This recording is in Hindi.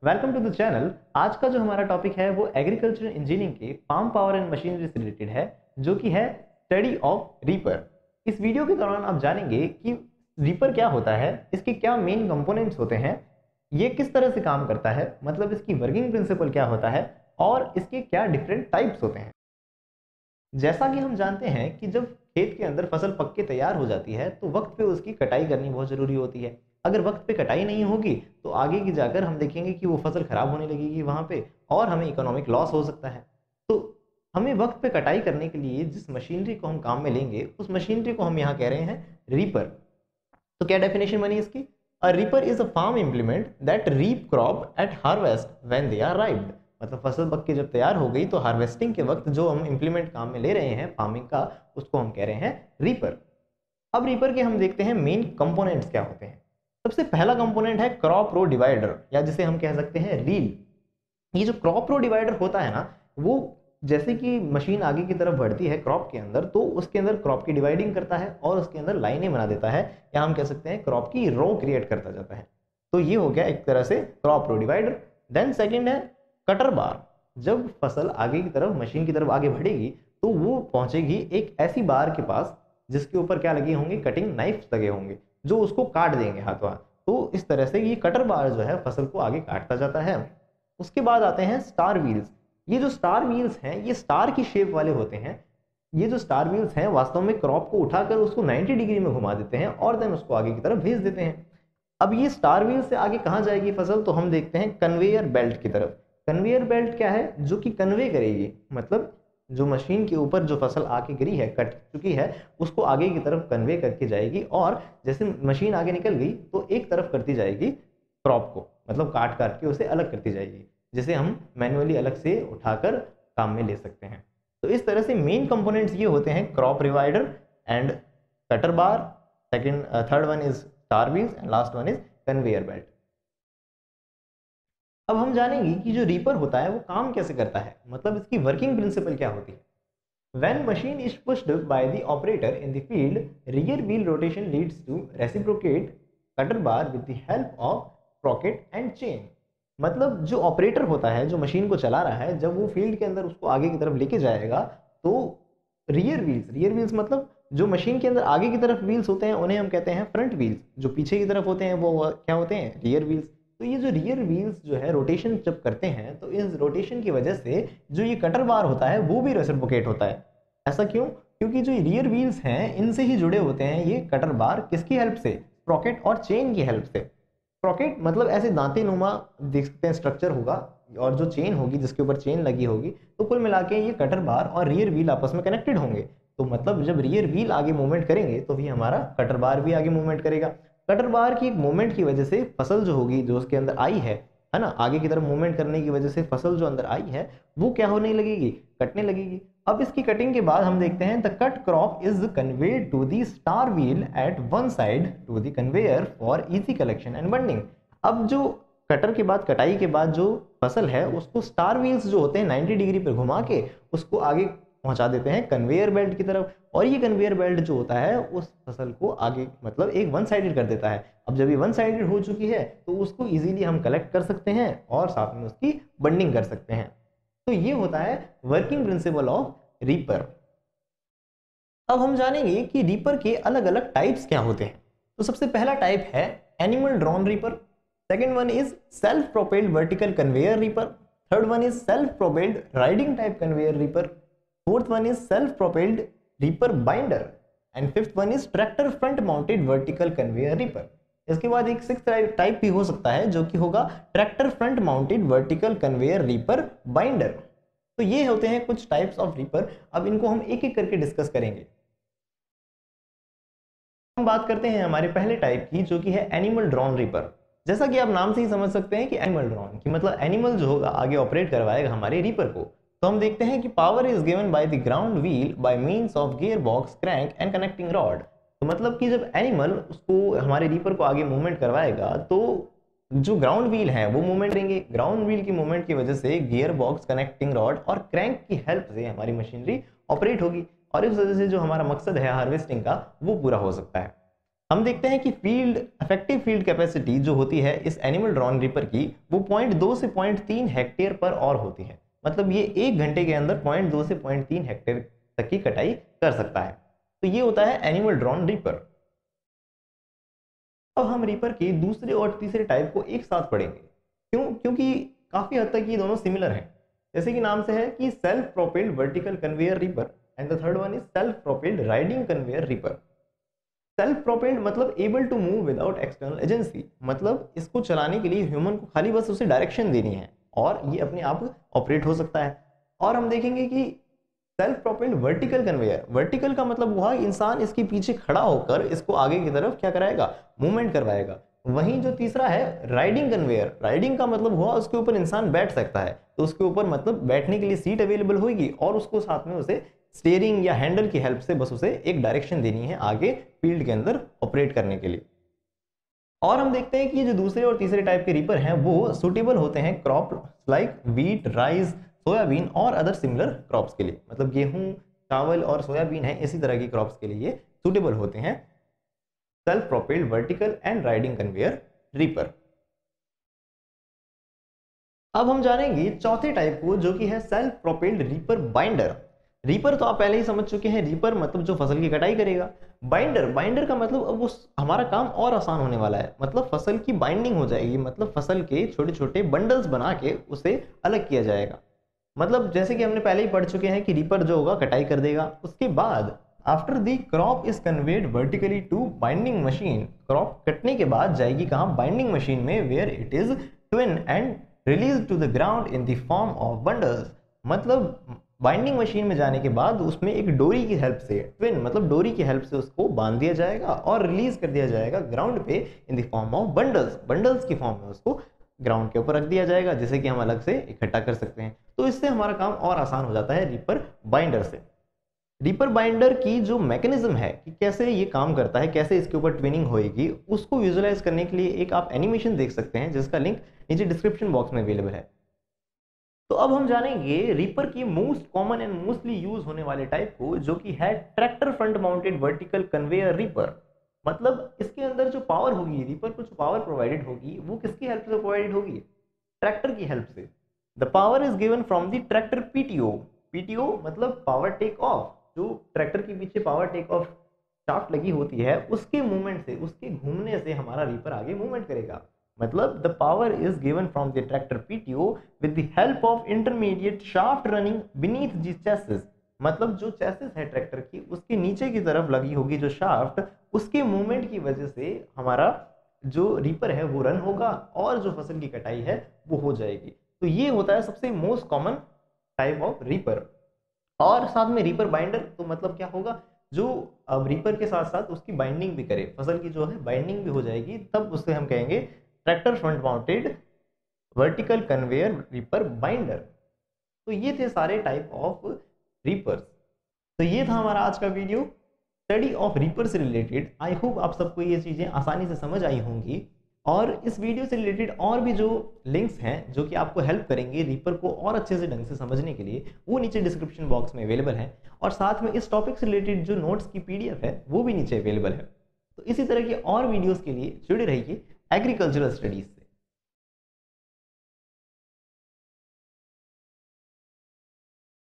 Welcome to the channel. आज का जो हमारा टॉपिक है वो एग्रीकल्चर इंजीनियरिंग के फार्म पावर एंड मशीनरी से रिलेटेड है, जो कि है स्टडी ऑफ रीपर। इस वीडियो के दौरान आप जानेंगे कि रीपर क्या होता है, इसके क्या मेन कंपोनेंट्स होते हैं, ये किस तरह से काम करता है, मतलब इसकी वर्किंग प्रिंसिपल क्या होता है और इसके क्या डिफरेंट टाइप्स होते हैं। जैसा कि हम जानते हैं कि जब खेत के अंदर फसल पक के तैयार हो जाती है तो वक्त पे उसकी कटाई करनी बहुत ज़रूरी होती है। अगर वक्त पे कटाई नहीं होगी तो आगे की जाकर हम देखेंगे कि वो फसल खराब होने लगेगी वहाँ पे और हमें इकोनॉमिक लॉस हो सकता है। तो हमें वक्त पे कटाई करने के लिए जिस मशीनरी को हम काम में लेंगे उस मशीनरी को हम यहाँ कह रहे हैं रीपर। तो क्या डेफिनेशन बनी इसकी? A reaper is a farm implement that reap crop at harvest when they are riped. मतलब फसल पक के जब तैयार हो गई तो हार्वेस्टिंग के वक्त जो हम इम्प्लीमेंट काम में ले रहे हैं फार्मिंग का, उसको हम कह रहे हैं रीपर। अब रीपर के हम देखते हैं मेन कंपोनेंट्स क्या होते हैं। सबसे पहला कंपोनेंट है क्रॉप रो डिवाइडर, या जिसे हम कह सकते हैं रील। ये जो क्रॉप रो डिवाइडर होता है ना, वो जैसे कि मशीन आगे की तरफ बढ़ती है क्रॉप के अंदर तो उसके अंदर क्रॉप की डिवाइडिंग करता है और उसके अंदर लाइनें बना देता है, या हम कह सकते हैं क्रॉप की रो क्रिएट करता जाता है। तो ये हो गया एक तरह से क्रॉप रो डिवाइडर। देन सेकंड है कटर बार। जब फसल आगे की तरफ मशीन की तरफ आगे बढ़ेगी तो वो पहुंचेगी एक ऐसी बार के पास जिसके ऊपर क्या लगे होंगे, कटिंग नाइफ्स लगे होंगे जो उसको काट देंगे हाथों हाथ। तो इस तरह से ये कटर बार जो है फसल को आगे काटता जाता है। उसके बाद आते हैं स्टार व्हील्स। ये जो स्टार व्हील्स हैं ये स्टार की शेप वाले होते हैं। ये जो स्टार व्हील्स हैं वास्तव में क्रॉप को उठाकर उसको 90 डिग्री में घुमा देते हैं और देन उसको आगे की तरफ भेज देते हैं। अब ये स्टार व्हील से आगे कहाँ जाएगी फसल, तो हम देखते हैं कन्वेयर बेल्ट की तरफ। कन्वेयर बेल्ट क्या है? जो कि कन्वे करेगी, मतलब जो मशीन के ऊपर जो फसल आके गिरी है, कट चुकी है, उसको आगे की तरफ कन्वे करके जाएगी और जैसे मशीन आगे निकल गई तो एक तरफ करती जाएगी क्रॉप को, मतलब काट काट के उसे अलग करती जाएगी, जिसे हम मैन्युअली अलग से उठाकर काम में ले सकते हैं। तो इस तरह से मेन कंपोनेंट्स ये होते हैं crop divider end cutter bar, second third one is star wheels and last one is conveyor belt. अब हम जानेंगे कि जो रीपर होता है वो काम कैसे करता है, मतलब इसकी वर्किंग प्रिंसिपल क्या होती है। When machine is pushed by the operator in the field, rear wheel rotation leads to reciprocate cutter bar with the help of sprocket and chain। मतलब जो ऑपरेटर होता है जो मशीन को चला रहा है, जब वो फील्ड के अंदर उसको आगे की तरफ लेके जाएगा तो रियर व्हील्स मतलब जो मशीन के अंदर आगे की तरफ व्हील्स होते हैं उन्हें हम कहते हैं फ्रंट व्हील्स, जो पीछे की तरफ होते हैं वो क्या होते हैं, रियर व्हील्स। तो ये जो रियर व्हील्स जो है रोटेशन जब करते हैं तो इस रोटेशन की वजह से जो ये कटर बार होता है वो भी रेसिप्रोकेट होता है। ऐसा क्यों? क्योंकि जो रियर व्हील्स हैं इनसे ही जुड़े होते हैं ये कटर बार, किसकी हेल्प से? स्प्रॉकेट और चेन की हेल्प से। स्प्रॉकेट मतलब ऐसे दांते नुमा देख सकते हैं स्ट्रक्चर होगा, और जो चेन होगी जिसके ऊपर चेन लगी होगी, तो कुल मिला के ये कटर बार और रियर व्हील आपस में कनेक्टेड होंगे। तो मतलब जब रियर व्हील आगे मूवमेंट करेंगे तो भी हमारा कटर बार भी आगे मूवमेंट करेगा। कटर बार की एक मूवमेंट की वजह से फसल जो होगी जो उसके अंदर आई है ना, आगे की तरफ मूवमेंट करने की वजह से फसल जो अंदर आई है वो क्या होने लगेगी, कटने लगेगी। अब इसकी कटिंग के बाद हम देखते हैं the cut crop is conveyed to the star wheel at one side to the conveyor for easy collection and bundling. अब जो कटर के बाद, कटाई के बाद जो फसल है उसको स्टार व्हील्स जो होते हैं 90 डिग्री पर घुमा के उसको आगे पहुंचा देते हैं कन्वेयर बेल्ट की तरफ, और ये कन्वेयर बेल्ट जो होता है उस फसल को आगे मतलब एक वन साइडेड कर देता है। अब जब ये वन साइडेड हो चुकी है तो उसको इजीली हम कलेक्ट कर सकते हैं और साथ में उसकी बंडिंग कर सकते हैं। तो ये होता है वर्किंग प्रिंसिपल ऑफ रीपर। अब हम जानेंगे कि रीपर के अलग अलग टाइप्स क्या होते हैं। तो सबसे पहला टाइप है animal drawn reaper. Second one is self propelled vertical conveyor reaper. Third one is self propelled riding type conveyor reaper. Fourth one is self propelled reaper binder and fifth one is tractor front mounted vertical conveyor reaper. इसके बाद एक सिक्स्थ टाइप भी हो सकता है जो कि होगा tractor front mounted vertical conveyor reaper binder. तो ये होते हैं कुछ टाइप्स ऑफ रीपर। अब इनको हम एक एक करके डिस्कस करेंगे। हम बात करते हैं हमारे पहले टाइप की जो कि है एनिमल ड्रॉन रीपर। जैसा कि आप नाम से ही समझ सकते हैं कि एनिमल ड्रॉन की मतलब एनिमल जो होगा आगे ऑपरेट करवाएगा हमारे रीपर को। तो हम देखते हैं कि power is given by the ground wheel by means of gear box, crank and connecting rod. तो मतलब कि जब एनिमल उसको हमारे रीपर को आगे मूवमेंट करवाएगा तो जो ग्राउंड व्हील है वो मूवमेंट करेंगे। ग्राउंड व्हील की मूवमेंट की वजह से गियर बॉक्स, कनेक्टिंग रॉड और क्रैंक की हेल्प से हमारी मशीनरी ऑपरेट होगी, और इस वजह से जो हमारा मकसद है हार्वेस्टिंग का वो पूरा हो सकता है। हम देखते हैं कि इफेक्टिव फील्ड कैपेसिटी जो होती है इस एनिमल ड्रॉन रीपर की, वो 0.2 से 0.3 हेक्टेयर पर और होती है। मतलब ये 1 घंटे के अंदर 0.2 से 0.3 हेक्टेयर तक की कटाई कर सकता है। तो ये होता है एनिमल ड्रॉन रीपर। अब हम रीपर के दूसरे और तीसरे टाइप को एक साथ पढ़ेंगे। क्यों? क्योंकि काफी हद तक ये दोनों सिमिलर हैं। जैसे कि नाम से है कि self propelled vertical conveyor reaper and the third one is self propelled riding conveyor reaper. Self propelled मतलब able to move without external agency, मतलब इसको चलाने के लिए ह्यूमन को खाली बस उसे डायरेक्शन देनी है और ये अपने आप ऑपरेट हो सकता है। और हम देखेंगे कि self propelled vertical conveyor, vertical का मतलब हुआ इंसान इसके पीछे खड़ा होकर इसको आगे की तरफ क्या कराएगा, मूवमेंट करवाएगा। वहीं जो तीसरा है राइडिंग कन्वेयर, राइडिंग का मतलब हुआ उसके ऊपर इंसान बैठ सकता है, तो उसके ऊपर मतलब बैठने के लिए सीट अवेलेबल होगी और उसको साथ में उसे स्टीयरिंग या हैंडल की हेल्प से बस उसे एक डायरेक्शन देनी है आगे फील्ड के अंदर ऑपरेट करने के लिए। और हम देखते हैं कि जो दूसरे और तीसरे टाइप के रीपर हैं वो सुटेबल होते हैं crop like wheat, rice, soybean और अदर सिमिलर क्रॉप्स के लिए। मतलब गेहूं, चावल और सोयाबीन है, इसी तरह की क्रॉप्स के लिए सुटेबल होते हैं self propelled vertical and riding conveyor reaper. अब हम जानेंगे चौथे टाइप को जो कि है self propelled reaper binder. Reaper तो आप पहले ही समझ चुके हैं, रीपर मतलब जो फसल की कटाई करेगा। बाइंडर, बाइंडर का मतलब अब उस हमारा काम और आसान होने वाला है, मतलब फसल की बाइंडिंग हो जाएगी, मतलब फसल के छोटे छोटे बंडल्स बना के उसे अलग किया जाएगा। मतलब जैसे कि हमने पहले ही पढ़ चुके हैं कि रीपर जो होगा कटाई कर देगा, उसके बाद after the crop is conveyed vertically to binding machine, crop कटने के बाद जाएगी कहाँ, बाइंडिंग मशीन में, where it is twine and release to the ground in the form of bundles. मतलब बाइंडिंग मशीन में जाने के बाद उसमें एक डोरी की हेल्प से, ट्विन मतलब डोरी की हेल्प से उसको बांध दिया जाएगा और रिलीज कर दिया जाएगा ग्राउंड पे इन the form of bundles, bundles की फॉर्म में उसको ग्राउंड के ऊपर रख दिया जाएगा जिसे कि हम अलग से इकट्ठा कर सकते हैं। तो इससे हमारा काम और आसान हो जाता है रीपर बाइंडर से। रीपर बाइंडर की जो मैकेनिज्म है कि कैसे ये काम करता है, कैसे इसके ऊपर ट्विनिंग होएगी, उसको विजुअलाइज करने के लिए एक आप एनिमेशन देख सकते हैं जिसका लिंक नीचे डिस्क्रिप्शन बॉक्स में अवेलेबल है। तो अब हम जानेंगे रीपर की most common and mostly use होने वाले टाइप को जो कि है tractor front mounted vertical conveyor reaper. मतलब इसके अंदर जो पावर होगी, रीपर को जो पावर प्रोवाइडेड होगी वो किसकी हेल्प से प्रोवाइडेड होगी, ट्रैक्टर की हेल्प से। The power is given from the tractor PTO, PTO मतलब पावर टेक ऑफ, जो ट्रैक्टर के पीछे पावर टेक ऑफ शाफ्ट लगी होती है उसके मूवमेंट से, उसके घूमने से हमारा रीपर आगे मूवमेंट करेगा। मतलब the power is given from the tractor PTO with the help of intermediate shaft running beneath the chassis. मतलब जो चेसिस है ट्रैक्टर की उसके नीचे की तरफ लगी होगी जो शाफ्ट, उसके मूवमेंट की वजह से हमारा जो रीपर है वो रन होगा और जो फसल की कटाई है वो हो जाएगी। तो ये होता है सबसे most common type of reaper. और साथ में रीपर बाइंडर, तो मतलब क्या होगा, जो अब रीपर के साथ साथ उसकी बाइंडिंग भी करे, फसल की जो है बाइंडिंग भी हो जाएगी, तब उससे हम कहेंगे tractor front mounted vertical conveyor reaper binder. तो ये थे सारे टाइप ऑफ रीपर्स। तो ये था हमारा आज का वीडियो स्टडी ऑफ रीपर से रिलेटेड। आई होप आप सबको ये चीज़ें आसानी से समझ आई होंगी। और इस वीडियो से रिलेटेड और भी जो लिंक्स हैं जो कि आपको हेल्प करेंगे रीपर को और अच्छे से ढंग से समझने के लिए, वो नीचे डिस्क्रिप्शन बॉक्स में अवेलेबल है। और साथ में इस टॉपिक से रिलेटेड जो नोट्स की पीडीएफ है वो भी नीचे अवेलेबल है। तो इसी तरह की और वीडियोस के लिए जुड़े रहिए एग्रीकल्चरल स्टडीज से।